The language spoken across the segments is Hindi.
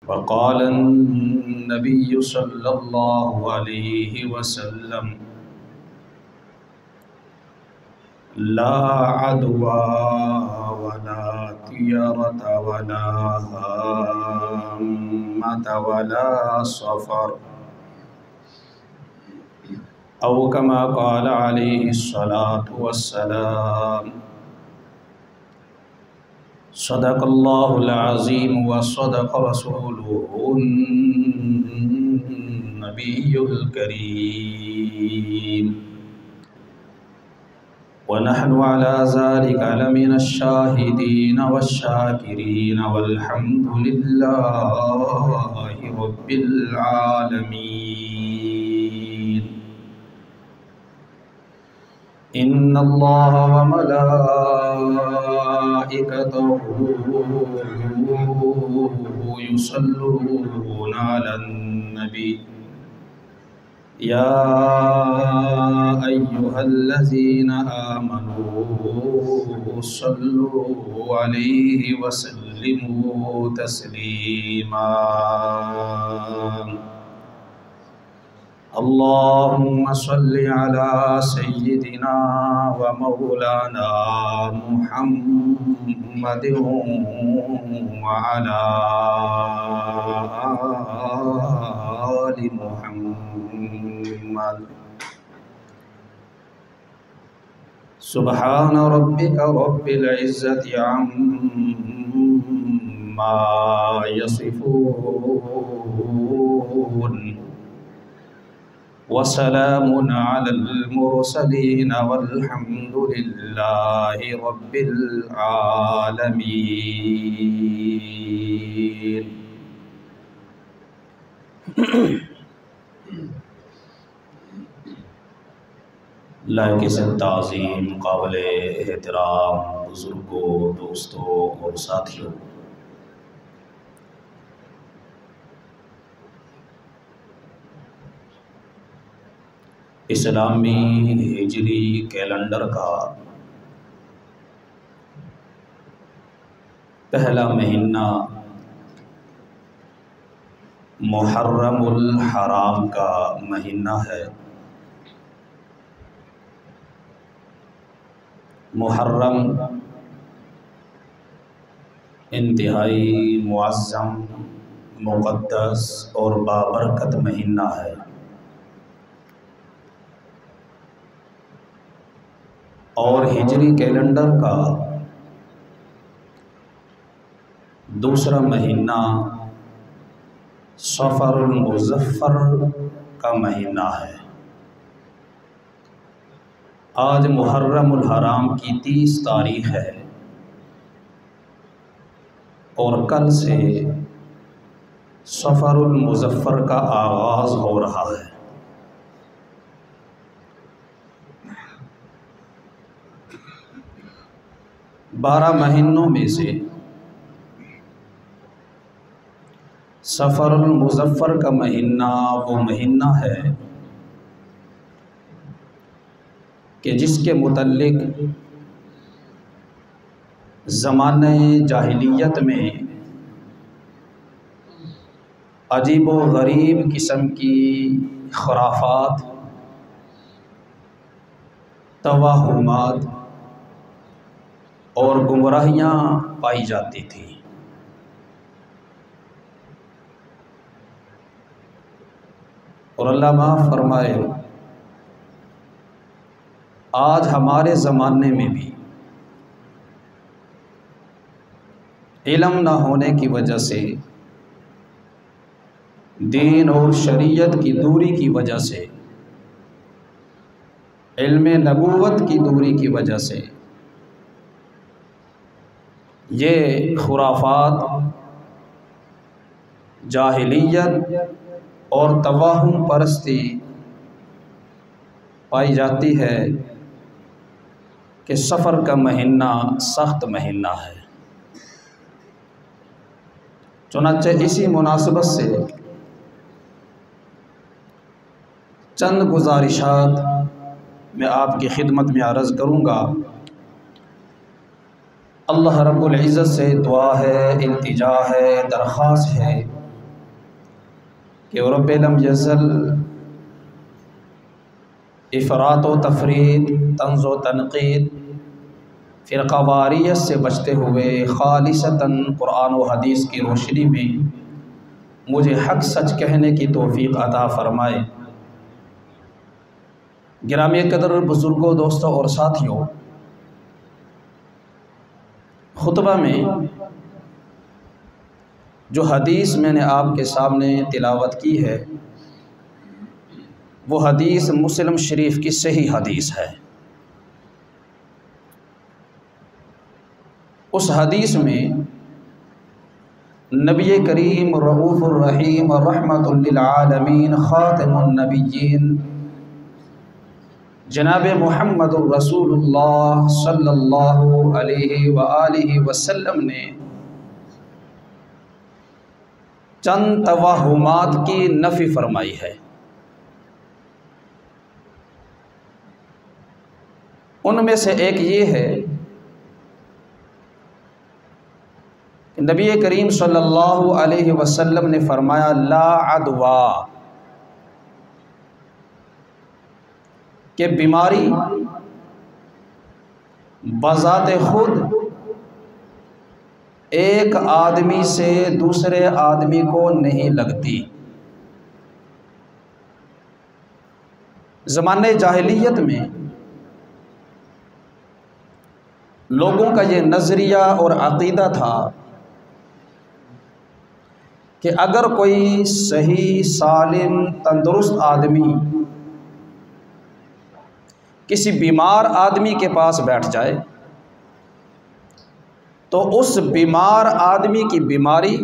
वक़ाल नबी सल्लल्लाहु अलैहि वसल्लम ला अदवा वला तियरत वला हाम्मत वला सफ़र औ कमा क़ाल अलैहि अस्सलातु वस्सलाम। सदक़ल्लाहुल अज़ीम व सदक़ रसूलुहुन नबियुल करीम व नहनु अला ज़ालिका लमिनश शाहिदीन वश्शाकिरीन वल्हम्दुलिल्लाहि रब्बिल आलमीन। इन्नल्लाह व मलाइकतहु युसल्लूना अलन नबी या अय्युहल्लज़ीना आमनू सल्लू अलैहि वसल्लिमू तस्लीमा। अल्लाहुम्मा सल्लि अला सय्यिदिना व मौलाना मुहम्मदिन व अला आलि मुहम्मद। सुब्हान रब्बिका रब्बिल इज़्ज़ति अम्मा यसिफून वसलामुन अलल मुरसलीन वल्हम्दुलिल्लाहि रब्बिल आलमीन। लायक़ ताज़ीम काबिल एहतराम बुज़ुर्गों, दोस्तों और साथियों, इस्लामी हिजरी कैलेंडर का पहला महीना मुहर्रमुल हराम का महीना है। मुहर्रम इंतहाई मुअज़्ज़म, मुक़द्दस और बाबरकत महीना है। और हिजरी कैलेंडर का दूसरा महीना सफ़रुल मुज़फ़्फ़र का महीना है। आज मुहर्रमुल हराम की 30 तारीख़ है और कल से सफ़रुल मुज़फ़्फ़र का आगाज़ हो रहा है। 12 महीनों में से सफ़रुल मुज़फ़्फ़र का महीना वो महीना है कि जिसके मुतल्लिक ज़माने जाहिलियत में अजीब व गरीब किस्म की खुराफात, तवाहुमात और गुमराहियाँ पाई जाती थी। और अल्लाह माफ़ फरमाए, आज हमारे ज़माने में भी इल्म न होने की वजह से, दीन और शरीयत की दूरी की वजह से, इल्म नबूवत की दूरी की वजह से ये खुराफात, जाहिलियत और तवाहुम परस्ती पाई जाती है कि सफ़र का महीना सख्त महीना है। चुनांचे इसी मुनासिबत से चंद गुजारिशात मैं आपकी खिदमत में अर्ज़ करूँगा। अल्लाह रब्बुल इज़्ज़त से दुआ है, इल्तिजा है, दरख्वास्त है कि रब्ब लम यज़ल इफ़रात व तफरीद, तंज़ व तनक़ीद, फ़िरक़ावारियत से बचते हुए ख़ालिसतन कुरान व हदीस की रोशनी में मुझे हक़ सच कहने की तौफ़ीक़ अता फ़रमाए। गिरामी क़दर बुज़ुर्गों, दोस्तों और साथियों, खुतबा में जो हदीस मैंने आपके सामने तिलावत की है वो हदीस मुस्लिम शरीफ की सही हदीस है। उस हदीस में नबी करीम रऊफ़ुर रहीम रहमतुल लिल आलमीन ख़ातिमुन नबिय्यीन जनाब मुहम्मदुर रसूलुल्लाह सल्लल्लाहु अलैहि व आलिहि वसल्लम ने चंद तवाहुमात की नफ़ी फरमाई है। उनमें से एक ये है कि नबी करीम सल्लल्लाहु अलैहि वसल्लम ने फरमाया ला अदवा, कि बीमारी बज़ाते खुद एक आदमी से दूसरे आदमी को नहीं लगती। ज़माने जाहिलियत में लोगों का ये नज़रिया और अक़ीदा था कि अगर कोई सही सालिम तंदुरुस्त आदमी किसी बीमार आदमी के पास बैठ जाए तो उस बीमार आदमी की बीमारी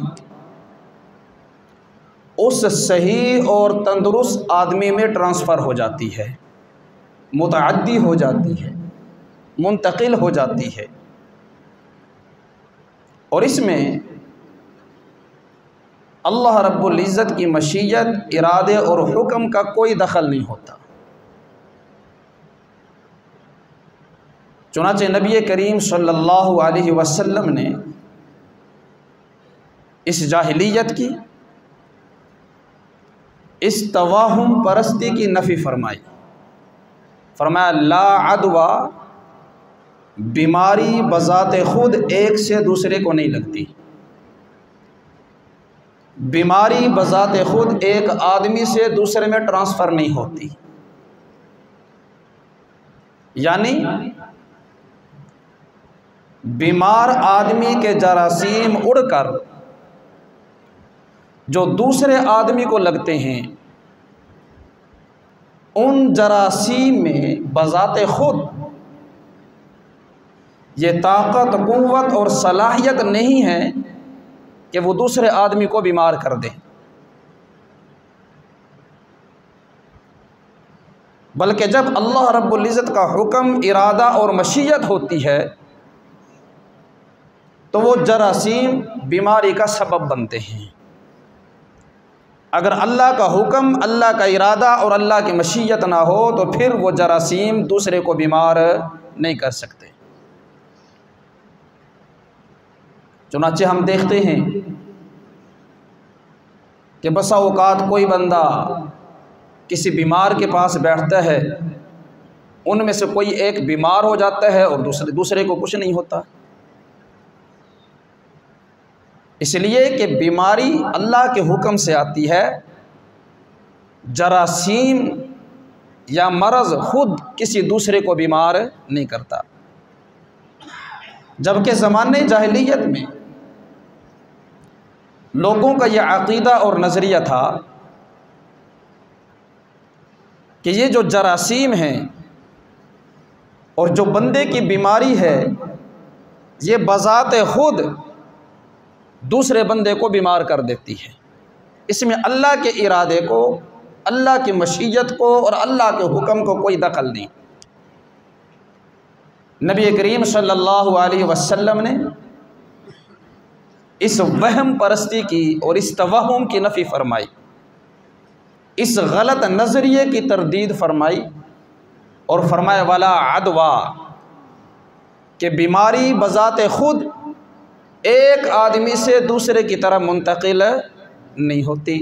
उस सही और तंदुरुस्त आदमी में ट्रांसफ़र हो जाती है, मुतअद्दी हो जाती है, मुंतकिल हो जाती है। और इसमें अल्लाह रब्बुल इज़्ज़त की मशीयत, इरादे और हुक्म का कोई दखल नहीं होता। चुनांचे नबी करीम सल्लल्लाहु अलैहि वसल्लम ने इस जाहिलियत की, इस तवाहुम परस्ती की नफ़ी फरमाई। फरमाया ला अदवा, बीमारी बज़ाते खुद एक से दूसरे को नहीं लगती। बीमारी बज़ाते खुद एक आदमी से दूसरे में ट्रांसफ़र नहीं होती। यानी बीमार आदमी के जरासीम उड़कर जो दूसरे आदमी को लगते हैं, उन जरासीम में बज़ाते खुद ये ताकत, क़ुव्वत और सलाहियत नहीं है कि वो दूसरे आदमी को बीमार कर दे, बल्कि जब अल्लाह रब्बुल इज़्ज़त का हुक्म, इरादा और मशीयत होती है तो वो जरासीम बीमारी का सबब बनते हैं। अगर अल्लाह का हुक्म, अल्लाह का इरादा और अल्लाह की मशीयत ना हो तो फिर वो जरासीम दूसरे को बीमार नहीं कर सकते। चुनांचे हम देखते हैं कि बसा औकात कोई बंदा किसी बीमार के पास बैठता है, उनमें से कोई एक बीमार हो जाता है और दूसरे को कुछ नहीं होता। इसलिए कि बीमारी अल्लाह के हुक्म से आती है, जरासीम या मरज़ खुद किसी दूसरे को बीमार नहीं करता। जबकि ज़माने जाहिलियत में लोगों का यह अक़ीदा और नज़रिया था कि ये जो जरासीम हैं और जो बंदे की बीमारी है, ये बज़ाते खुद दूसरे बंदे को बीमार कर देती है। इसमें अल्लाह के इरादे को, अल्लाह की मशीयत को और अल्लाह के हुक्म को कोई दखल नहीं। नबी करीम सल्लल्लाहु अलैहि वसल्लम ने इस वहम परस्ती की और इस तवहुम की नफ़ी फरमाई, इस गलत नज़रिए की तरदीद फरमाई और फरमाया वाला अदवा, कि बीमारी बज़ाते खुद एक आदमी से दूसरे की तरफ मुंतकिल नहीं होती।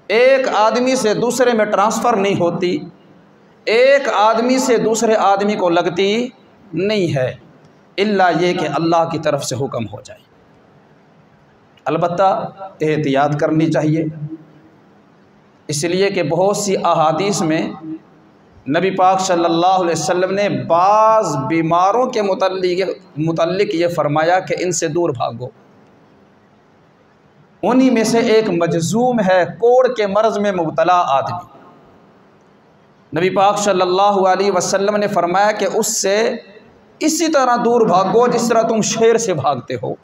एक आदमी से दूसरे में ट्रांसफ़र नहीं होती, एक आदमी से दूसरे आदमी को लगती नहीं है, इल्ला ये कि अल्लाह की तरफ से हुक्म हो जाए। अलबत्ता एहतियात करनी चाहिए, इसलिए कि बहुत सी अहादीस में नबी पाक सल्लल्लाहु अलैहि वसल्लम ने बाज़ बीमारों के मुतल्लिक ये फ़रमाया कि इनसे दूर भागो। उन्हीं में से एक मजजूम है, कोढ़ के मर्ज़ में मुब्तला आदमी। नबी पाक सल्लल्लाहु अलैहि वसल्लम ने फ़रमाया कि उससे इसी तरह दूर भागो जिस तरह तुम शेर से भागते हो,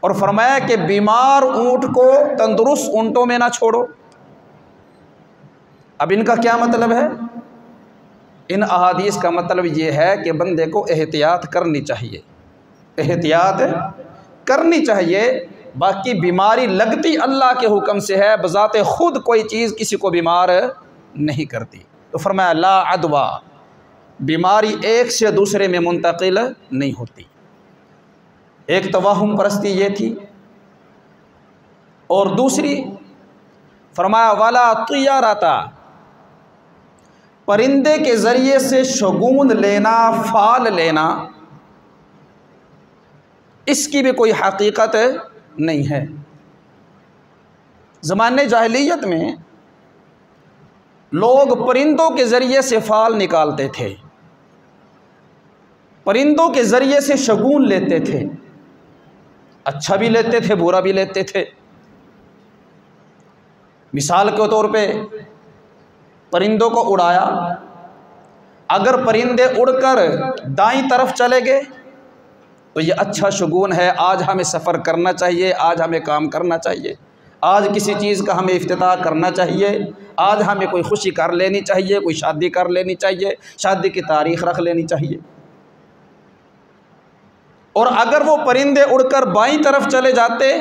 और फरमाया कि बीमार ऊँट को तंदुरुस्त ऊँटों में ना छोड़ो। अब इनका क्या मतलब है? इन अहादीस का मतलब ये है कि बंदे को एहतियात करनी चाहिए, एहतियात करनी चाहिए। बाकी बीमारी लगती अल्लाह के हुक्म से है, बज़ाते ख़ुद कोई चीज़ किसी को बीमार नहीं करती। तो फरमाया ला अदवा, बीमारी एक से दूसरे में मुंतकिल नहीं होती। एक तवाहुम परस्ती ये थी, और दूसरी फरमाया वाला तुय्याराता, परिंदे के ज़रिए से शगुन लेना, फाल लेना, इसकी भी कोई हकीकत नहीं है। ज़माने जाहिलियत में लोग परिंदों के ज़रिए से फाल निकालते थे, परिंदों के ज़रिए से शगुन लेते थे, अच्छा भी लेते थे, बुरा भी लेते थे। मिसाल के तौर पे परिंदों को उड़ाया, अगर परिंदे उड़कर दाईं तरफ चले गए तो ये अच्छा शगुन है, आज हमें सफ़र करना चाहिए, आज हमें काम करना चाहिए, आज किसी चीज़ का हमें इफ्तिताह करना चाहिए, आज हमें कोई खुशी कर लेनी चाहिए, कोई शादी कर लेनी चाहिए, शादी की तारीख़ रख लेनी चाहिए। और अगर वो परिंदे उड़कर बाईं तरफ चले जाते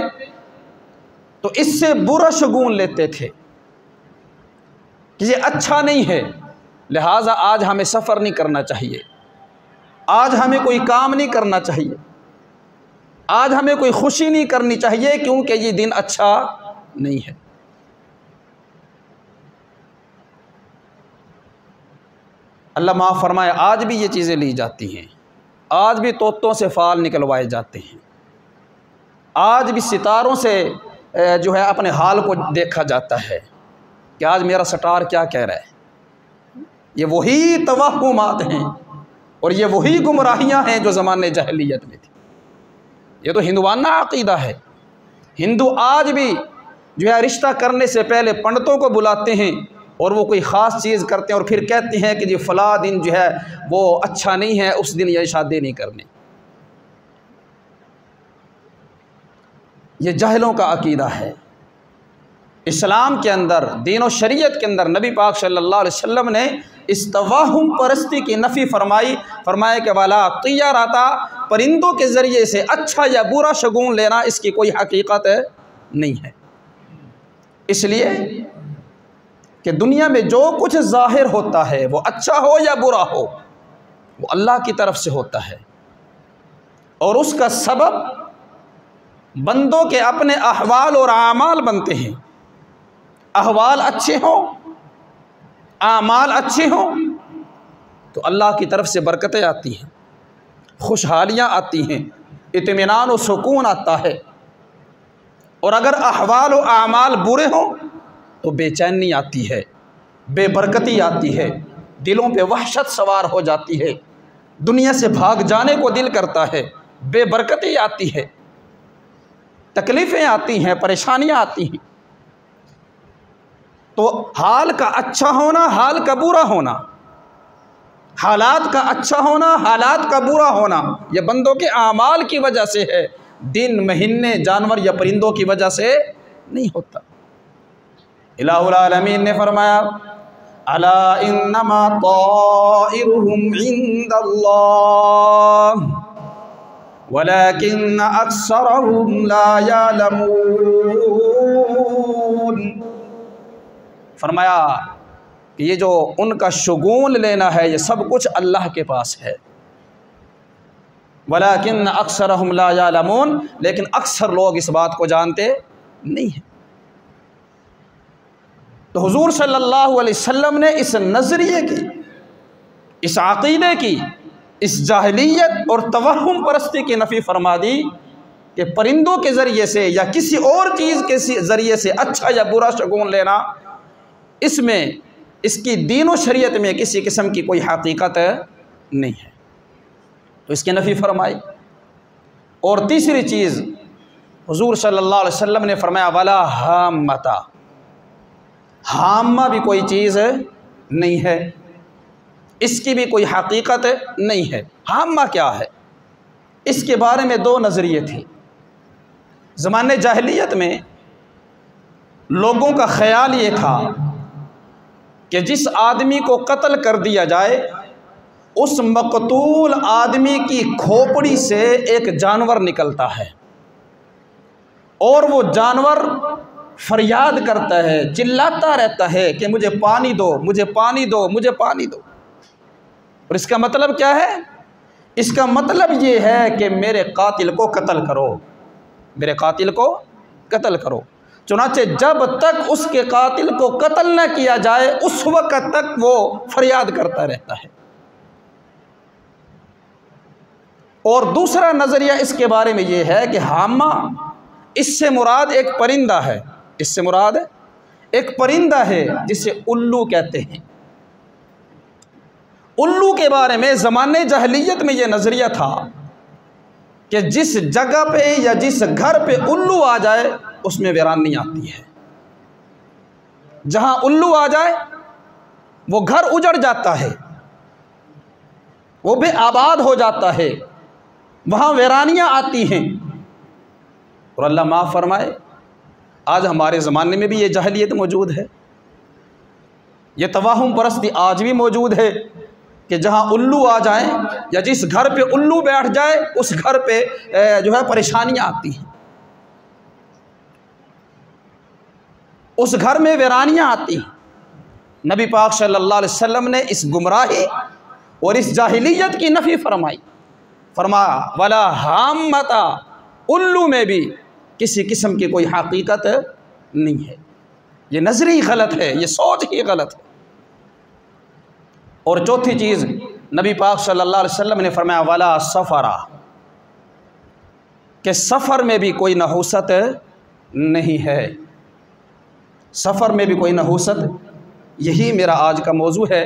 तो इससे बुरा शगुन लेते थे कि ये अच्छा नहीं है, लिहाजा आज हमें सफ़र नहीं करना चाहिए, आज हमें कोई काम नहीं करना चाहिए, आज हमें कोई खुशी नहीं करनी चाहिए, क्योंकि ये दिन अच्छा नहीं है। अल्लाह माफ़ फरमाए, आज भी ये चीज़ें ली जाती हैं, आज भी तोतों से फाल निकलवाए जाते हैं, आज भी सितारों से जो है अपने हाल को देखा जाता है कि आज मेरा स्टार क्या कह रहा है। ये वही तवहुमात हैं और ये वही गुमराहियाँ हैं जो ज़माने जहलियत में थी। ये तो हिंदुआना अक़ीदा है। हिंदू आज भी जो है रिश्ता करने से पहले पंडितों को बुलाते हैं और वो कोई ख़ास चीज़ करते हैं और फिर कहते हैं कि जी फ़ला दिन जो है वो अच्छा नहीं है, उस दिन ये शादी नहीं करनी। ये जाहिलों का अक़ीदा है। इस्लाम के अंदर, दीन और शरीयत के अंदर नबी पाक सल्लल्लाहु अलैहि वसल्लम ने इस तवाहुम परस्ती की नफ़ी फरमाई। फरमाया कि वाला तिय्याराता, परिंदों के ज़रिए से अच्छा या बुरा शगुन लेना, इसकी कोई हकीकत नहीं है। इसलिए कि दुनिया में जो कुछ ज़ाहिर होता है वो अच्छा हो या बुरा हो, वो अल्लाह की तरफ से होता है और उसका सबब बंदों के अपने अहवाल और आमाल बनते हैं। अहवाल अच्छे हों, आमाल अच्छे हों तो अल्लाह की तरफ से बरकतें आती हैं, खुशहालियाँ आती हैं, इत्मीनान और सुकून आता है। और अगर अहवाल और आमाल बुरे हों तो बेचैनी आती है, बेबरकती आती है, दिलों पे वहशत सवार हो जाती है, दुनिया से भाग जाने को दिल करता है, बेबरकती आती है, तकलीफ़ें आती हैं, परेशानियाँ आती हैं। तो हाल का अच्छा होना, हाल का बुरा होना, हालात का अच्छा होना, हालात का बुरा होना, यह बंदों के आमाल की वजह से है, दिन, महीने, जानवर या परिंदों की वजह से नहीं होता। इलाहुल आलमीन ने फरमाया अला इन्नमा ताइरुहुम इंदल्लाह वलाकिन अक्सरहुम ला यालमून। फरमाया कि ये जो उनका शुगून लेना है ये सब कुछ अल्लाह के पास है। वलाकिन अक्सरहुम ला यालमून, लेकिन अक्सर लोग इस बात को जानते नहीं हैं। तो हुजूर सल्लल्लाहु अलैहि वसल्लम ने इस नज़रिए की, इस अक़ीदे की, इस जाहिलियत और तवहुम परस्ती की नफ़ी फरमा दी कि परिंदों के ज़रिए से या किसी और चीज़ के ज़रिए से अच्छा या बुरा शगुन लेना, इसमें इसकी दीन व शरीयत में किसी किस्म की कोई हकीकत नहीं है। तो इसकी नफ़ी फरमाई। और तीसरी चीज़ हुजूर सल्लल्लाहु अलैहि वसल्लम ने फरमाया वला हामता, हामा भी कोई चीज़ नहीं है, इसकी भी कोई हकीकत नहीं है। हामा क्या है, इसके बारे में दो नज़रिए थे। ज़माने जाहिलियत में लोगों का ख़याल ये था कि जिस आदमी को कत्ल कर दिया जाए, उस मकतूल आदमी की खोपड़ी से एक जानवर निकलता है और वो जानवर फरियाद करता है, चिल्लाता रहता है कि मुझे पानी दो, मुझे पानी दो, मुझे पानी दो। और इसका मतलब क्या है? इसका मतलब ये है कि मेरे कातिल को कत्ल करो, मेरे कातिल को कत्ल करो। चुनाचे जब तक उसके कातिल को कत्ल न किया जाए उस वक्त तक वो फरियाद करता रहता है। और दूसरा नज़रिया इसके बारे में ये है कि हामा, इससे मुराद एक परिंदा है, इससे मुराद एक परिंदा है जिसे उल्लू कहते हैं। उल्लू के बारे में ज़माने जहलियत में ये नज़रिया था कि जिस जगह पे या जिस घर पे उल्लू आ जाए उसमें वीरानी आती है। जहाँ उल्लू आ जाए वो घर उजड़ जाता है, वो बेआबाद हो जाता है, वहाँ वीरानियाँ आती हैं। और अल्लाह माफ़ फरमाए, आज हमारे ज़माने में भी ये जहलियत मौजूद है, ये तवाहुम परस्ती आज भी मौजूद है कि जहाँ उल्लू आ जाए या जिस घर पे उल्लू बैठ जाए उस घर पे जो है परेशानियाँ आती हैं, उस घर में वीरानियाँ आती हैं। नबी पाक सल्लल्लाहु अलैहि वसल्लम ने इस गुमराही और इस जाहिलियत की नफ़ी फरमाई। फरमाया वला हामता, उल्लू में भी किसी किस्म की कोई हकीकत नहीं है। ये नज़री गलत है, ये सोच ही गलत है। और चौथी चीज़ नबी पाक सल्लल्लाहु अलैहि वसल्लम ने फरमाया वला सफ़रा, कि सफ़र में भी कोई नहूसत नहीं है, सफ़र में भी कोई नहूसत। यही मेरा आज का मौजू है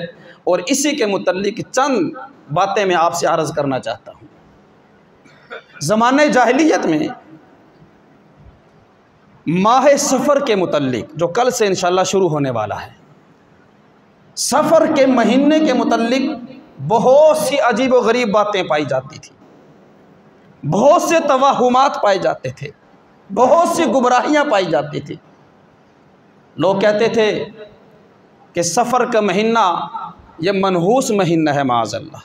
और इसी के मुतल्लिक चंद बातें मैं आपसे अर्ज़ करना चाहता हूँ। ज़माने जाहिलियत में माह सफ़र के मुतल्लिक, जो कल से इंशाअल्लाह शुरू होने वाला है, सफ़र के महीने के मुतल्लिक बहुत सी अजीब व गरीब बातें पाई जाती थी, बहुत से तवाहुमात पाए जाते थे, बहुत सी गुमराहियाँ पाई जाती थी। लोग कहते थे कि सफ़र का महीना ये मनहूस महीना है, माज़अल्लाह।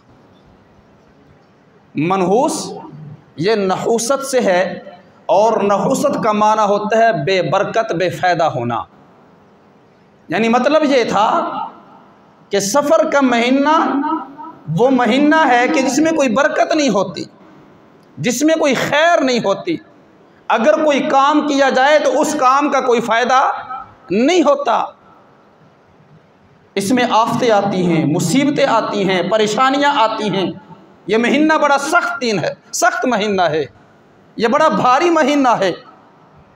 मनहूस ये नहूसत से है और नहूसत का माना होता है बेबरकत, बेफ़ायदा होना। यानी मतलब ये था कि सफ़र का महीना वो महीना है कि जिसमें कोई बरकत नहीं होती, जिसमें कोई खैर नहीं होती। अगर कोई काम किया जाए तो उस काम का कोई फ़ायदा नहीं होता। इसमें आफतें आती हैं, मुसीबतें आती हैं, परेशानियां आती हैं। यह महीना बड़ा सख्त दिन है, सख्त महीना है, यह बड़ा भारी महीना है।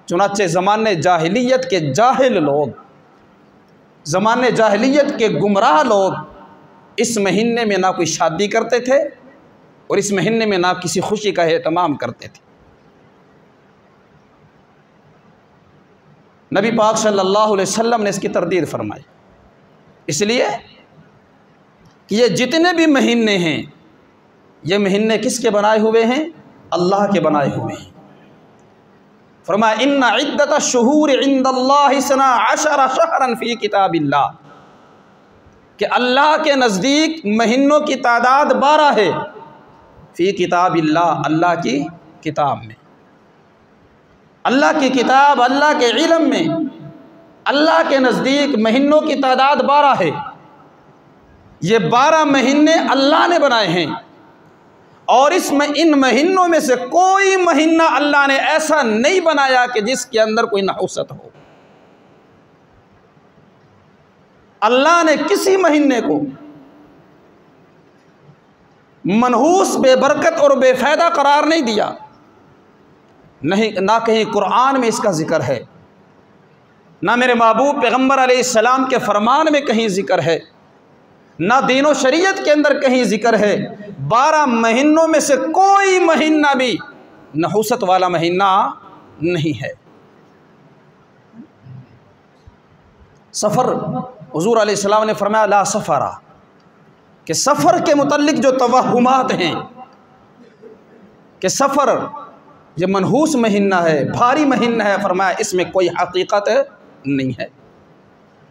चुनाचे ज़माने जाहिलियत के जाहिल लोग, ज़माने जाहिलियत के गुमराह लोग इस महीने में ना कोई शादी करते थे और इस महीने में ना किसी खुशी का एहतमाम करते थे। नबी पाक सल्लल्लाहु अलैहि वसल्लम ने इसकी तरदीद फरमाई, इसलिए कि ये जितने भी महीने हैं, ये महीने किसके बनाए हुए हैं? अल्लाह के बनाए हुए हैं। फरमाया इन्ना इद्दत शुहूर इंदल्लाहि इस्ना अशरा शहरन फ़ी किताबिल्लाह, कि अल्लाह के नज़दीक महीनों की तादाद 12 है। फ़ी किताबिल्लाह, अल्लाह की किताब में, अल्लाह की किताब, अल्लाह के इल्म में, अल्लाह के नज़दीक महीनों की तादाद 12 है। ये 12 महीने अल्लाह ने बनाए हैं और इन महीनों में से कोई महीना अल्लाह ने ऐसा नहीं बनाया कि जिसके अंदर कोई नहुसत हो। अल्लाह ने किसी महीने को मनहूस, बेबरकत और बेफ़ायदा करार नहीं दिया। नहीं, ना कहीं कुरान में इसका ज़िक्र है, ना मेरे महबूब पैगम्बर अलैहिस्सलाम के फरमान में कहीं ज़िक्र है, ना दीन शरीयत के अंदर कहीं ज़िक्र है। 12 महीनों में से कोई महीना भी नहूसत वाला महीना नहीं है। सफ़र, हुज़ूर अलैहिस्सलाम ने फरमाया ला सफ़रा, कि सफ़र के मुतल्लिक जो तवहुमात हैं कि सफ़र ये मनहूस महीना है, भारी महीना है, फरमाया इसमें कोई हकीकत नहीं है।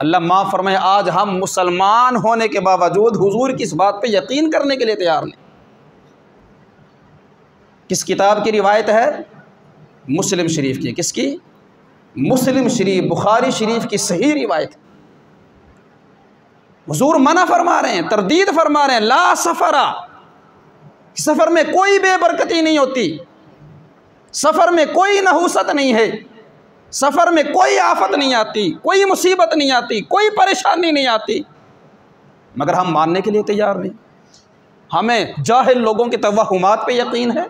अल्लाह माफ़ फरमाए, आज हम मुसलमान होने के बावजूद हुजूर की इस बात पे यकीन करने के लिए तैयार नहीं। किस किताब की रिवायत है? मुस्लिम शरीफ की। किसकी? मुस्लिम शरीफ, बुखारी शरीफ की सही रिवायत। हुजूर मना फरमा रहे हैं, तरदीद फरमा रहे हैं, ला सफ़रा, सफ़र में कोई बेबरकती नहीं होती, सफ़र में कोई नहूसत नहीं है, सफ़र में कोई आफत नहीं आती, कोई मुसीबत नहीं आती, कोई परेशानी नहीं आती, मगर हम मानने के लिए तैयार नहीं। हमें जाहिल लोगों के तवहुमात पे यकीन है।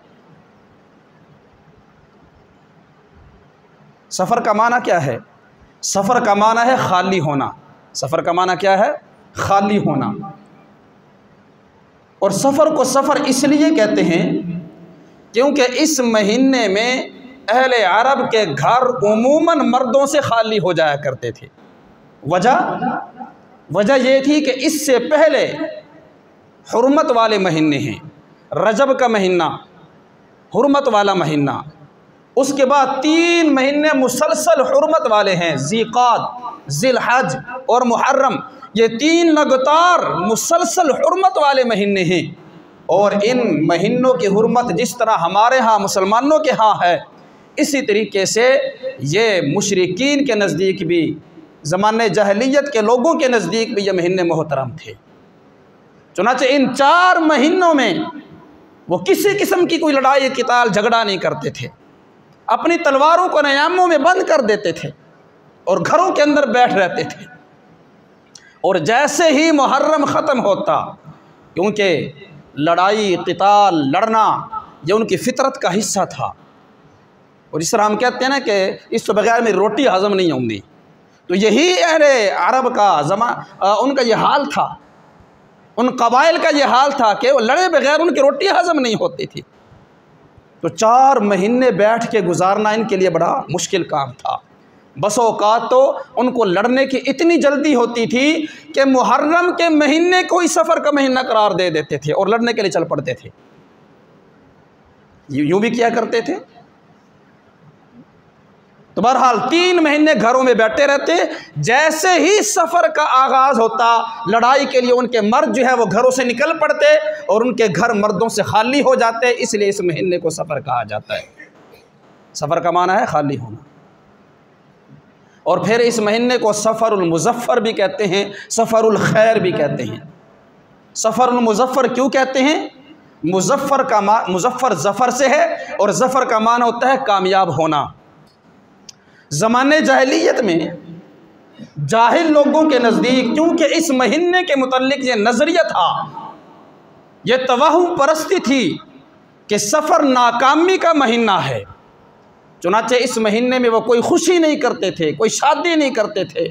सफ़र का माना क्या है? सफ़र का माना है खाली होना। सफ़र का माना क्या है? खाली होना। और सफ़र को सफ़र इसलिए कहते हैं क्योंकि इस महीने में अहले अरब के घर उमूमन मर्दों से खाली हो जाया करते थे। वजह यह थी कि इससे पहले हुर्मत वाले महीने हैं, रजब का महीना हुर्मत वाला महीना, उसके बाद 3 महीने मुसलसल हुर्मत वाले हैं, ज़ीक़ात, ज़िलहज और मुहर्रम। ये 3 लगातार मुसलसल हुर्मत वाले महीने हैं। और इन महीनों की हुर्मत जिस तरह हमारे यहाँ मुसलमानों के यहाँ है, इसी तरीके से ये मुशरिकीन के नज़दीक भी, ज़माने जहलियत के लोगों के नज़दीक भी ये महीने मोहतरम थे। चुनांचे इन 4 महीनों में वो किसी किस्म की कोई लड़ाई किताल झगड़ा नहीं करते थे, अपनी तलवारों को नयामों में बंद कर देते थे और घरों के अंदर बैठ रहते थे। और जैसे ही मुहर्रम ख़त्म होता, क्योंकि लड़ाई किताल लड़ना ये उनकी फितरत का हिस्सा था, और इस तरह हम कहते हैं ना कि इस तो बगैर में रोटी हज़म नहीं होंगी, तो यही अहले अरब का उनका ये हाल था, उन कबाइल का ये हाल था कि वो लड़े बगैर उनकी रोटी हज़म नहीं होती थी। तो 4 महीने बैठ के गुजारना इनके लिए बड़ा मुश्किल काम था। बस औकात तो उनको लड़ने की इतनी जल्दी होती थी कि मुहर्रम के महीने को ही सफ़र का महीना करार दे देते थे और लड़ने के लिए चल पड़ते थे। यूँ भी किया करते थे। तो बहरहाल 3 महीने घरों में बैठे रहते। जैसे ही सफ़र का आगाज़ होता, लड़ाई के लिए उनके मर्द जो है वो घरों से निकल पड़ते और उनके घर मर्दों से खाली हो जाते। इसलिए इस महीने को सफ़र कहा जाता है। सफ़र का माना है खाली होना। और फिर इस महीने को सफ़रुल मुज़फ़्फ़र भी कहते हैं, सफ़रुल खैर भी कहते हैं। सफ़रुल मुज़फ़्फ़र क्यों कहते हैं? मुज़फ़्फ़र ज़फ़र से है और ज़फ़र का माना होता है कामयाब होना। ज़माने जाहिलियत में जाहिल लोगों के नज़दीक क्योंकि इस महीने के मुतल्लिक ये नज़रिया था, ये तवहुम परस्ती थी कि सफ़र नाकामी का महीना है। चुनांचे इस महीने में वो कोई खुशी नहीं करते थे, कोई शादी नहीं करते थे,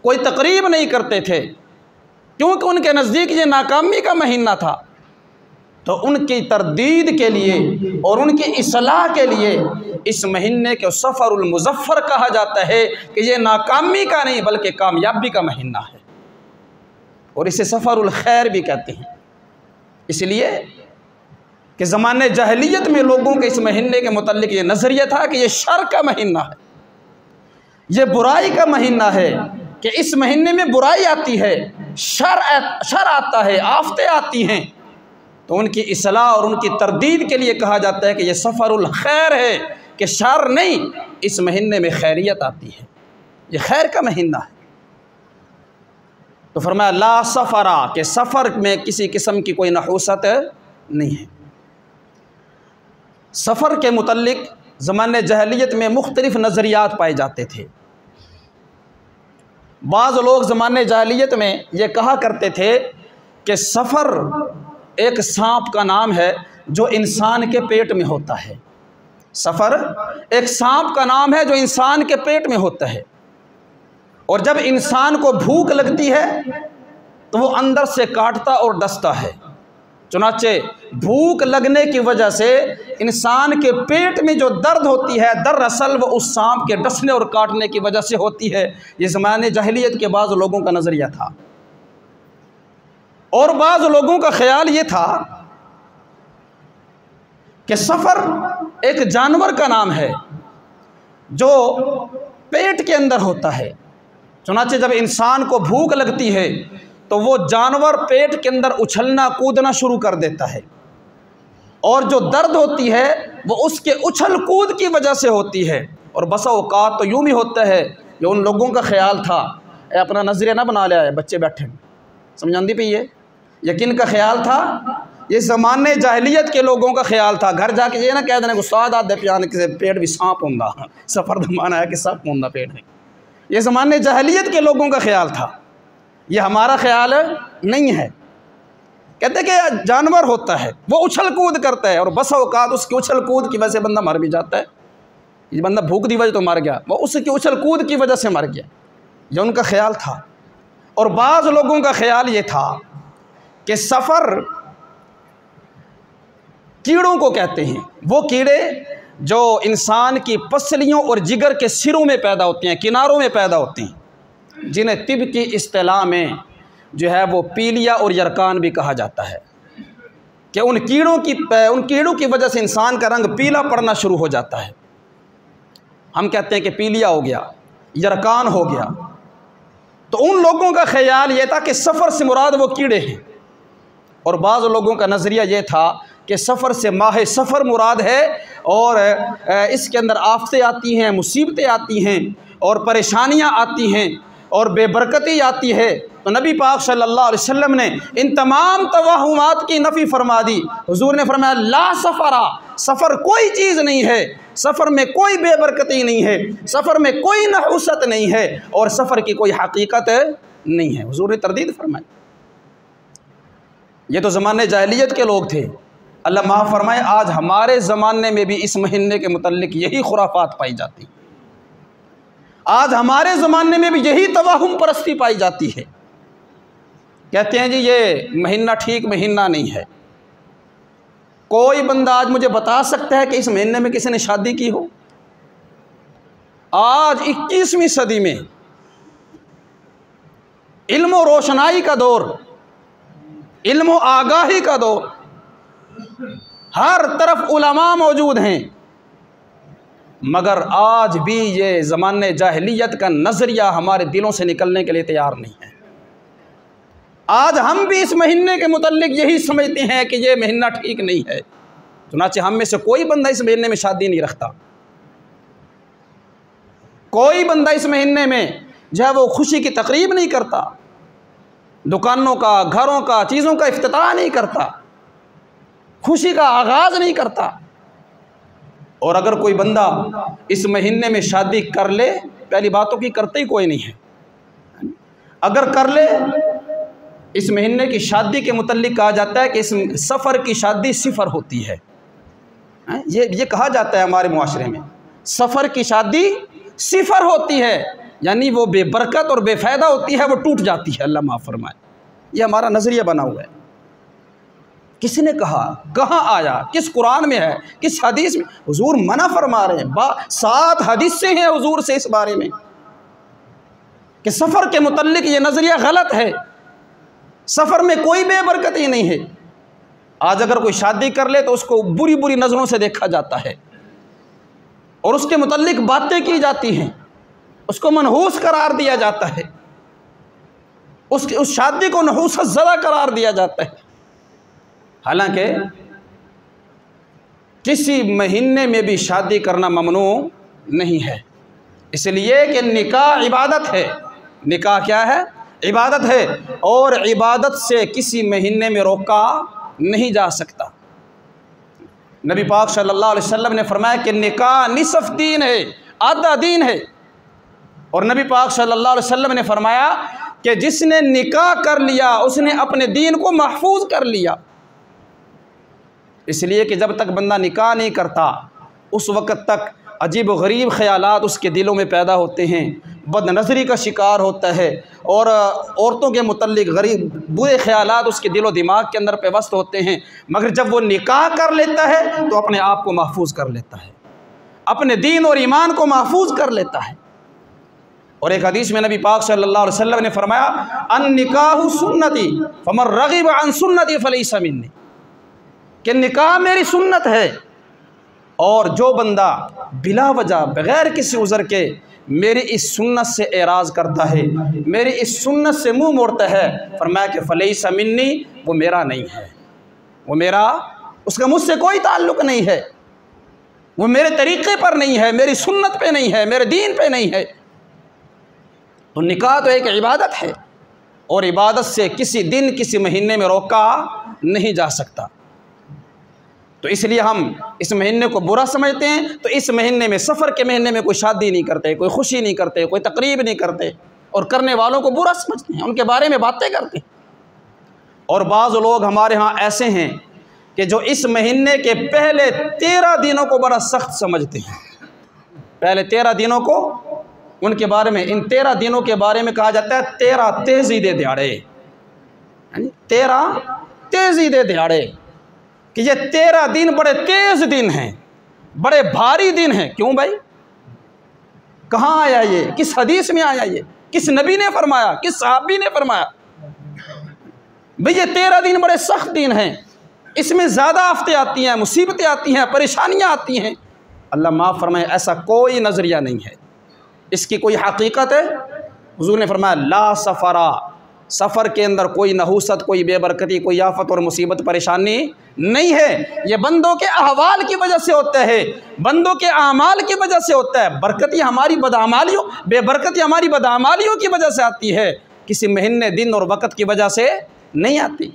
कोई तकरीब नहीं करते थे, क्योंकि उनके नज़दीक ये नाकामी का महीना था। तो उनकी तरदीद के लिए और उनकी इस्लाह के लिए इस महीने को सफ़रुल मुज़फ़्फ़र कहा जाता है कि ये नाकामी का नहीं बल्कि कामयाबी का महीना है। और इसे सफ़रुल खैर भी कहते हैं, इसलिए कि ज़माने जहलियत में लोगों के इस महीने के मुतल्लिक ये नज़रिया था कि ये शर का महीना है, ये बुराई का महीना है, कि इस महीने में बुराई आती है, शर आता है, आफतें आती हैं। तो उनकी इस्लाह और उनकी तरदीद के लिए कहा जाता है कि ये सफ़रुल खैर है, कि शर नहीं, इस महीने में खैरियत आती है, ये खैर का महीना है। तो फरमाया ला सफ़रा, कि सफ़र में किसी किस्म की कोई नहूसत नहीं है। सफ़र के मुतल्लिक ज़माने जहलियत में मुख्तलिफ़ नज़रियात पाए जाते थे। बाज़ लोग ज़माने जाहिलियत में ये कहा करते थे कि सफ़र एक सांप का नाम है जो इंसान के पेट में होता है। सफ़र एक सांप का नाम है जो इंसान के पेट में होता है, और जब इंसान को भूख लगती है तो वो अंदर से काटता और डसता है। चुनाचे भूख लगने की वजह से इंसान के पेट में जो दर्द होती है, दरअसल वो उस सांप के डसने और काटने की वजह से होती है। ये ज़माने जाहिलियत के बाज़ लोगों का नज़रिया था, और बाज़ लोगों का ख्याल ये था कि सफ़र एक जानवर का नाम है जो पेट के अंदर होता है। चुनाचे जब इंसान को भूख लगती है तो वो जानवर पेट के अंदर उछलना कूदना शुरू कर देता है, और जो दर्द होती है वो उसके उछल कूद की वजह से होती है। और बसा औकात तो यूँ भी होता है, ये उन लोगों का ख्याल था, अपना नज़रिया ना बना लिया है, बच्चे बैठे समझांदी पे ये यकीन का ख्याल था, ये ज़माने जाहिलियत के लोगों का ख्याल था। घर जाके ये ना कह देने को स्वाद आदे पियाने के पेट भी सांप होंदा, सफ़र दमाना है कि सांप होंदा पेट में। ये ज़माने जाहिलियत के लोगों का ख्याल था, ये हमारा ख्याल नहीं है। कहते कि जानवर होता है, वो उछल कूद करता है, और बस औकात उसकी उछल कूद की वजह से बंदा मर भी जाता है। ये बंदा भूख की वजह तो मर गया, वो उसकी उछल कूद की वजह से मर गया। ये उनका ख्याल था। और बाज़ लोगों का ख्याल ये था कि सफ़र कीड़ों को कहते हैं, वो कीड़े जो इंसान की पसलियों और जिगर के सिरों में पैदा होते हैं, किनारों में पैदा होते हैं, जिन्हें तिब की इस्तिलाह में जो है वो पीलिया और यरकान भी कहा जाता है। कि उन कीड़ों की वजह से इंसान का रंग पीला पड़ना शुरू हो जाता है। हम कहते हैं कि पीलिया हो गया, यरकान हो गया। तो उन लोगों का ख्याल ये था कि सफ़र से मुराद वो कीड़े हैं, और बाज़ लोगों का नज़रिया ये था कि सफ़र से माह सफ़र मुराद है, और इसके अंदर आफतें आती हैं, मुसीबतें आती हैं, और परेशानियां आती हैं, और बेबरकती आती है। तो नबी पाक सल्लल्लाहु अलैहि वसल्लम ने इन तमाम तवाहुमात की नफ़ी फरमा दी। हुजूर ने फरमाया ला सफ़रा, सफ़र कोई चीज़ नहीं है, सफ़र में कोई बेबरकती नहीं है, सफ़र में कोई नहुसत नहीं है, और सफ़र की कोई हकीकत नहीं है। हुजूर ने तरदीद फरमाई। ये तो ज़माने जाहिलियत के लोग थे। अल्लाह माफ़ फरमाए, आज हमारे ज़माने में भी इस महीने के मुतल्लिक यही खुराफात पाई जाती, आज हमारे ज़माने में भी यही तवाहुम परस्ती पाई जाती है। कहते हैं जी ये महीना ठीक महीना नहीं है। कोई बंदा आज मुझे बता सकता है कि इस महीने में किसी ने शादी की हो? आज 21वीं सदी में इल्म और रोशनाई का दौर, इल्म और आगाही का दौर, हर तरफ उलमा मौजूद हैं, मगर आज भी ये ज़माने जाहिलियत का नज़रिया हमारे दिलों से निकलने के लिए तैयार नहीं है। आज हम भी इस महीने के मुतल्लिक यही समझते हैं कि ये महीना ठीक नहीं है। चुनांचे हम में से कोई बंदा इस महीने में शादी नहीं रखता, कोई बंदा इस महीने में जो है वो खुशी की तकरीब नहीं करता, दुकानों का, घरों का, चीज़ों का इफ्तिताह नहीं करता, खुशी का आगाज़ नहीं करता। और अगर कोई बंदा इस महीने में शादी कर ले, पहली बातों की करते ही कोई नहीं है। अगर कर ले, इस महीने की शादी के मुतल्लिक कहा जाता है कि इस सफ़र की शादी सिफर होती है। ये कहा जाता है हमारे मुआशरे में, सफ़र की शादी सिफर होती है, यानी वो बेबरकत और बेफ़ायदा होती है, वो टूट जाती है। अल्लाह माफ़ फरमाए। ये हमारा नज़रिया बना हुआ है। किसी ने कहा, कहाँ आया, किस कुरान में है, किस हदीस में? हुजूर मना फरमा रहे हैं, 7 हदीस से हैं हुजूर से इस बारे में कि सफ़र के मुतल्लिक ये नज़रिया गलत है, सफ़र में कोई बेबरकती नहीं है। आज अगर कोई शादी कर ले तो उसको बुरी बुरी नज़रों से देखा जाता है, और उसके मुतल्लिक बातें की जाती हैं, उसको मनहूस करार दिया जाता है, उस शादी को नहूसत ज़दा करार दिया जाता है। हालांकि किसी महीने में भी शादी करना ममनू नहीं है, इसलिए कि निकाह इबादत है। निकाह क्या है? इबादत है, और इबादत से किसी महीने में रोका नहीं जा सकता। नबी पाक सल्लल्लाहु अलैहि वसल्लम ने फरमाया कि निकाह निसफ दीन है, आधा दीन है। और नबी पाक सल्लल्लाहु अलैहि वसल्लम ने फरमाया कि जिसने निकाह कर लिया उसने अपने दीन को महफूज कर लिया। इसलिए कि जब तक बंदा निकाह नहीं करता उस वक़्त तक अजीब व गरीब ख़यालात उसके दिलों में पैदा होते हैं, बदनज़री का शिकार होता है और औरतों के मुतल्लिक़ गरीब बुरे ख़यालात उसके दिलो दिमाग के अंदर पेवस्त होते हैं। मगर जब वो निकाह कर लेता है तो अपने आप को महफूज कर लेता है, अपने दीन और ईमान को महफूज कर लेता है। और एक हदीस में नबी पाक सल्लल्लाहु अलैहि वसल्लम ने फरमाया, अन निकाहु सुन्नती फमन रग़िब अन सुन्नती फलैसा मिन्नी, कि निकाह मेरी सुन्नत है और जो बंदा बिला वजह बग़ैर किसी उज़र के मेरी इस सुन्नत से एराज़ करता है, मेरी इस सुन्नत से मुँह मोड़ता है, फरमाया कि फलैसा मिन्नी, वो मेरा नहीं है, वो मेरा, उसका मुझसे कोई ताल्लुक़ नहीं है, वो मेरे तरीक़े पर नहीं है, मेरी सुन्नत पे नहीं है, मेरे दीन पे नहीं है। तो निकाह तो एक इबादत है और इबादत से किसी दिन किसी महीने में रोका नहीं जा सकता। तो इसलिए हम इस महीने को बुरा समझते हैं। तो इस महीने में, सफ़र के महीने में कोई शादी नहीं करते, कोई खुशी नहीं करते, कोई तकरीब नहीं करते और करने वालों को बुरा समझते हैं, उनके बारे में बातें करते हैं। और बाज़ लोग हमारे यहाँ ऐसे हैं कि जो इस महीने के पहले 13 दिनों को बड़ा सख्त समझते हैं। पहले 13 दिनों को, उनके बारे में, इन 13 दिनों के बारे में कहा जाता है 13 तेज़ीदे दिहाड़े, 13 तेज़ीदे दिहाड़े, कि ये 13 दिन बड़े तेज़ दिन हैं, बड़े भारी दिन हैं। क्यों भाई? कहाँ आया ये? किस हदीस में आया ये? किस नबी ने फरमाया? किस सहाबी ने फरमाया? भाई ये 13 दिन बड़े सख्त दिन हैं, इसमें ज़्यादा आफतें आती हैं, मुसीबतें आती हैं, परेशानियाँ आती हैं। अल्लाह माफ़ फरमाए, ऐसा कोई नज़रिया नहीं है, इसकी कोई हकीकत है। हुज़ूर ने फरमाया ला सफ़रा, सफ़र के अंदर कोई नहूसत, कोई बेबरकती, कोई आफत और मुसीबत परेशानी नहीं है। ये बंदों के अहवाल की वजह से होता है, बंदों के आमाल की वजह से होता है। बरकती हमारी बदआमालियों, बेबरकती हमारी बदआमालियों की वजह से आती है, किसी महीने, दिन और वक़्त की वजह से नहीं आती।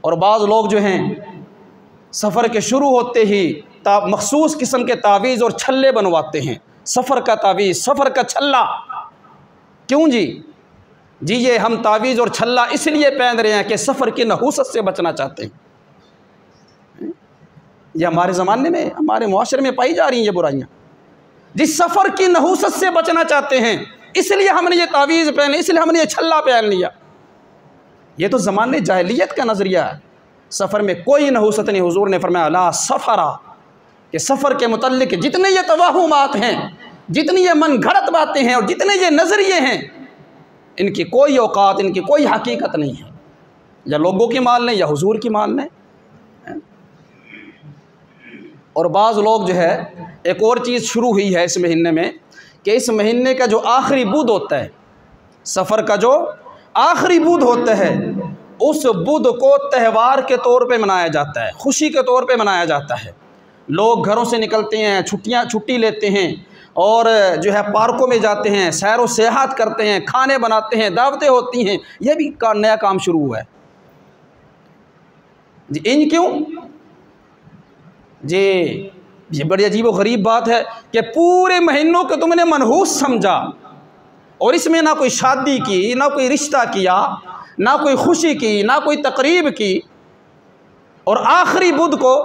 और बाज़ लोग जो हैं सफ़र के शुरू होते ही मखसूस किस्म के तावीज़ और छल्ले बनवाते हैं। सफ़र का तावीज़, सफ़र का छल्ला। क्यों जी? जी ये हम तावीज़ और छल्ला इसलिए पहन रहे हैं कि सफ़र की नहूसत से बचना चाहते हैं। ये हमारे ज़माने में, हमारे मुआशरे में पाई जा रही हैं ये बुराइयाँ। जिस सफ़र की नहूसत से बचना चाहते हैं इसलिए हमने ये तावीज़ पहने, इसलिए हमने ये छल्ला पहन लिया। ये तो ज़माने जाहिलियत का नज़रिया है। सफ़र में कोई नहूसत नहीं। हुज़ूर ने फरमाया ला सफ़रा, कि सफ़र के मुतल्लिक़ जितने ये तवाहुमात हैं, जितनी ये मन घड़त बातें हैं और जितने ये नज़रिए हैं, इनकी कोई औकात, इनकी कोई हकीकत नहीं है। या लोगों की मान लें या हुज़ूर की मान लें। और बाज़ लोग जो है, एक और चीज़ शुरू हुई है इस महीने में, कि इस महीने का जो आखिरी बुध होता है, सफ़र का जो आखिरी बुध होता है, उस बुध को त्यौहार के तौर पे मनाया जाता है, खुशी के तौर पे मनाया जाता है। लोग घरों से निकलते हैं, छुट्टी लेते हैं और जो है पार्कों में जाते हैं, सैर व सियाहत करते हैं, खाने बनाते हैं, दावतें होती हैं। यह भी नया काम शुरू हुआ है जी। इन क्यों जी? ये बड़ी अजीब व गरीब बात है कि पूरे महीनों को तुमने मनहूस समझा और इसमें ना कोई शादी की, ना कोई रिश्ता किया, ना कोई खुशी की, ना कोई तकरीब की, और आखिरी बुध को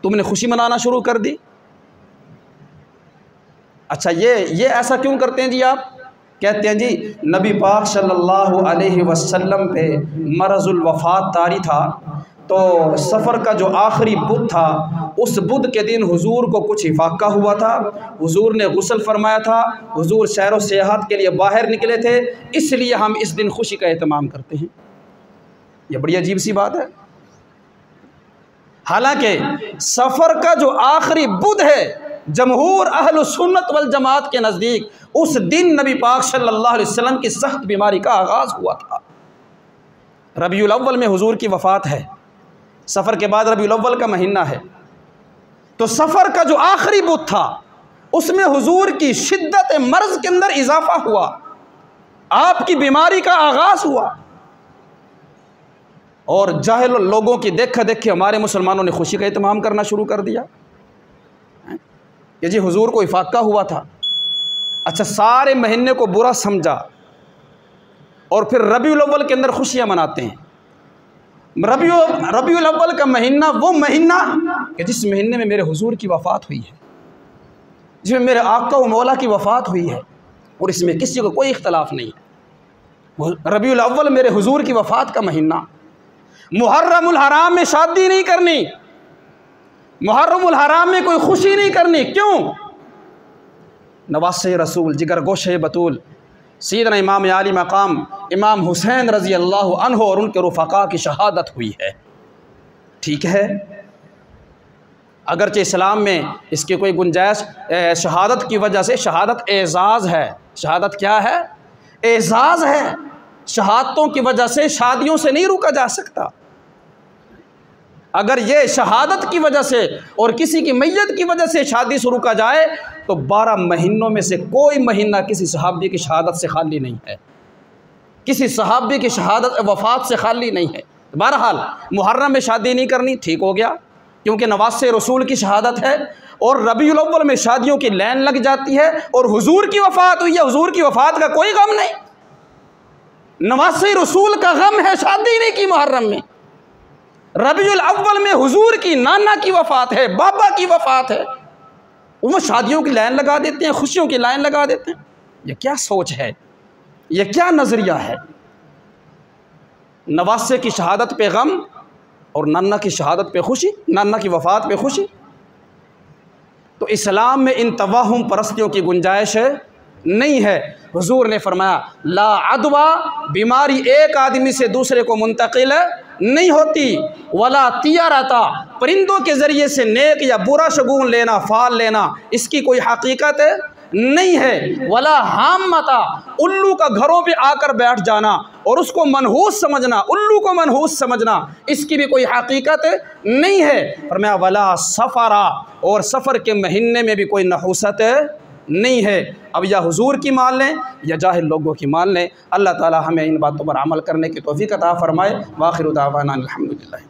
तुमने खुशी मनाना शुरू कर दी। अच्छा ये ऐसा क्यों करते हैं जी? आप कहते हैं जी नबी पाक सल्लल्लाहु अलैहि वसल्लम पे मरज़ुल वफ़ात तारी था, तो सफ़र का जो आखिरी बुध था, उस बुध के दिन हुजूर को कुछ इफाक़ा हुआ था, हुजूर ने गुस्ल फरमाया था, हुजूर सैर व सियाहत के लिए बाहर निकले थे, इसलिए हम इस दिन खुशी का एहतमाम करते हैं। ये बड़ी अजीब सी बात है। हालांकि सफ़र का जो आखिरी बुध है, जमहूर अहल सुन्नत वल जमात के नज़दीक उस दिन नबी पाक सल्लल्लाहु अलैहि वसल्लम की सख्त बीमारी का आगाज़ हुआ था। रबीउल अव्वल में हुजूर की वफ़ात है, सफ़र के बाद रबीउल अव्वल का महीना है, तो सफ़र का जो आखिरी बुध था उसमें हुजूर की शिद्दत मर्ज़ के अंदर इजाफ़ा हुआ, आपकी बीमारी का आगाज़ हुआ। और जाहिल लोगों की देखा देखी हमारे मुसलमानों ने खुशी का एहतमाम करना शुरू कर दिया कि जी हुजूर को इफाक़ा हुआ था। अच्छा, सारे महीने को बुरा समझा और फिर रबीउल अव्वल के अंदर खुशियाँ मनाते हैं। रबीउल अव्वल का महीना वो महीना कि जिस महीने में मेरे हुजूर की वफ़ात हुई है, जिसमें मेरे आका व मौला की वफ़ात हुई है, और इसमें किसी को कोई इख्तलाफ नहीं है। रबीउल अव्वल मेरे हुजूर की वफ़ात का महीना। मुहर्रमुल हराम में शादी नहीं करनी, मुहर्रमुल हराम में कोई खुशी नहीं करनी। क्यों? नवासे रसूल, जिगर गोशे बतूल, सैयदना इमाम आली मकाम इमाम हुसैन रज़ी अल्लाह अन्हु और उनके रुफ़क़ा की शहादत हुई है। ठीक है, अगरचे इस्लाम में इसकी कोई गुंजाइश शहादत की वजह से, शहादत एज़ाज़ है। शहादत क्या है? एज़ाज़ है। शहादतों की वजह से शादियों से नहीं रुका जा सकता। अगर ये शहादत की वजह से और किसी की मैयत की वजह से शादी से रुका जाए तो 12 महीनों में से कोई महीना किसी सहाबी की शहादत से खाली नहीं है, किसी सहाबी की शहादत वफ़ात से खाली नहीं है। बहरहाल मुहर्रम में शादी नहीं करनी, ठीक हो गया, क्योंकि नवासे रसूल की शहादत है और रबीउल अव्वल में शादियों की लाइन लग जाती है और हुजूर की वफ़ात हुई है। हुजूर की वफ़ात का कोई गम नहीं, नवासे रसूल का गम है, शादी नहीं की मुहर्रम में। रबीउल अव्वल में हुजूर की नाना की वफ़ात है, बाबा की वफ़ात है, वो शादियों की लाइन लगा देते हैं, खुशियों की लाइन लगा देते हैं। ये क्या सोच है, ये क्या नज़रिया है? नवासे की शहादत पे गम और नाना की शहादत पे खुशी, नाना की वफ़ात पे खुशी। तो इस्लाम में इन तवाहुम परस्तियों की गुंजाइश नहीं है। हुजूर ने फरमाया ला अदवा, बीमारी एक आदमी से दूसरे को मुंतकिल नहीं होती। वला तियारता, परिंदों के ज़रिए से नेक या बुरा शगुन लेना, फाल लेना, इसकी कोई हकीकत नहीं है। वला हामता, उल्लू का घरों पे आकर बैठ जाना और उसको मनहूस समझना, उल्लू को मनहूस समझना, इसकी भी कोई हकीकत नहीं है। फरमाया वला सफ़रा, और सफ़र के महीने में भी कोई नहूसत नहीं है। अब या हुजूर की मान लें या जाहिल लोगों की मान लें। अल्लाह ताला हमें इन बातों पर अमल करने की तौफीक अता फ़रमाए। वाखिर दावाना अल्हम्दुलिल्लाह।